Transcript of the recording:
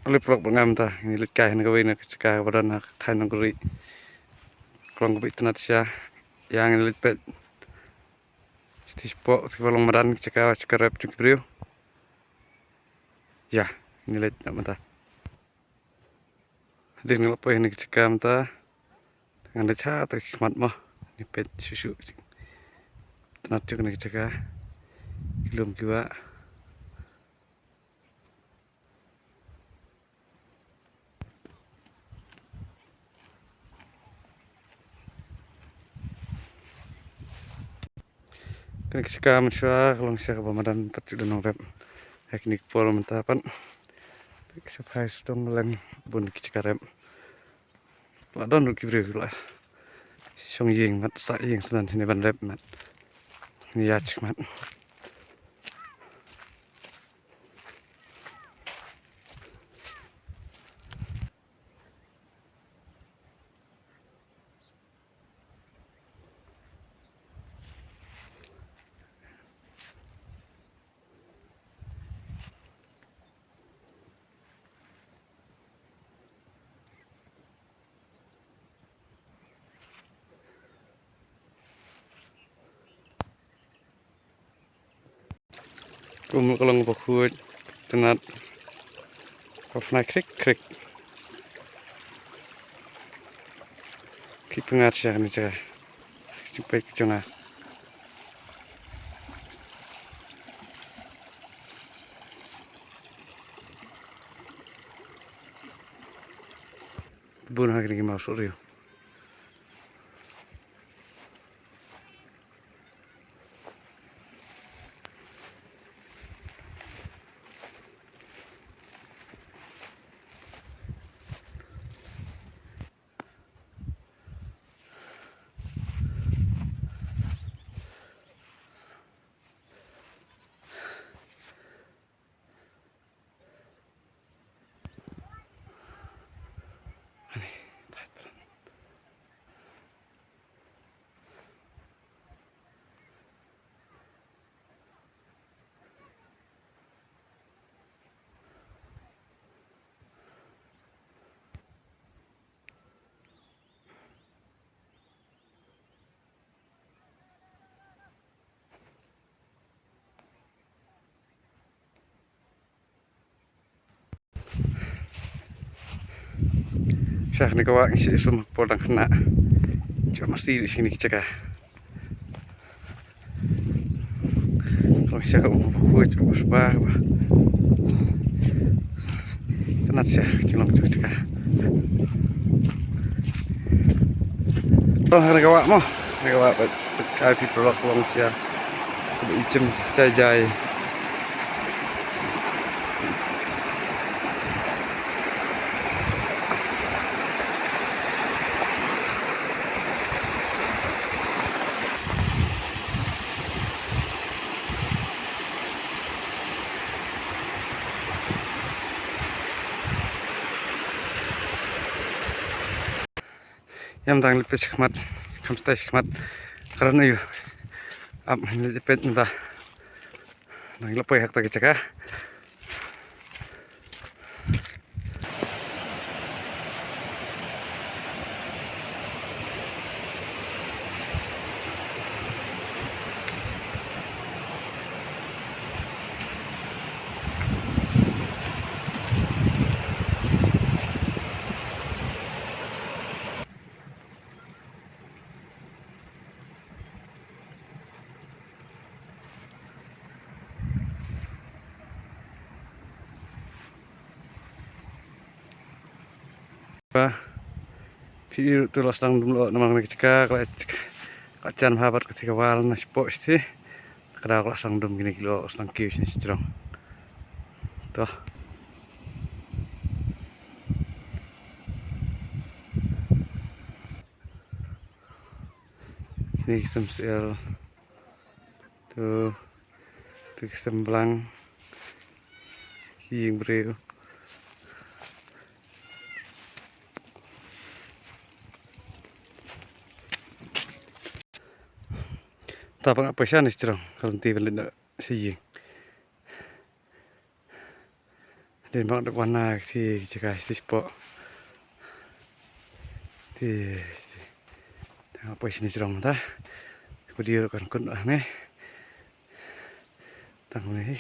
oleh prok pengam ta ni likai na gawin na kecaka badan na than na guri klong kopi tenat sia yang lit pet stispo tikolong madan kecaka cekarep cukbriu ya ni lit na mata din ngelapo ini kecaka mata dengan lecha ta khmat mo ni pet susu tenat cuk ni kecaka kilum kiwa kena kecaka mensua kalau sia pamadan pet udah nongrep teknik pol mentapan Kesapai sedang lem bun kickarem. Ladon ruki beri lah. Song ying mat sa ying senan sini ban rep mat. Niyach mat. Kumul kalau ngopakut tenat kofna krik krik. Ki pengat sia ni cara. Supaya kecona. Bun hak ni mau suriu. Syah ni kawak isi sum podang kena. Cuma mesti di sini kecaka. Kalau sia kau ngopakut usbah. Tenat sia cilong cecaka. Oh, ni kawak mo. Ni kawak kai pi prolog long sia. Ku icem jai-jai. Yang tang lipet khmat khamstai khmat karena yu ap lipet minta nang lepai hak ta kecaka Piu tu los dang dum lo namang kecaka kacan habat ketika wal nas pos ti kada kelas sang dum gini kilo sang kiu sini strong toh ini semsel tu semblang yang beriu tak apa apa sih nih strong kalau nanti beli nak sih Dan bang dek warna si jika si spot ti tengah apa sini serong ta kemudian kan kun ah nih tang nih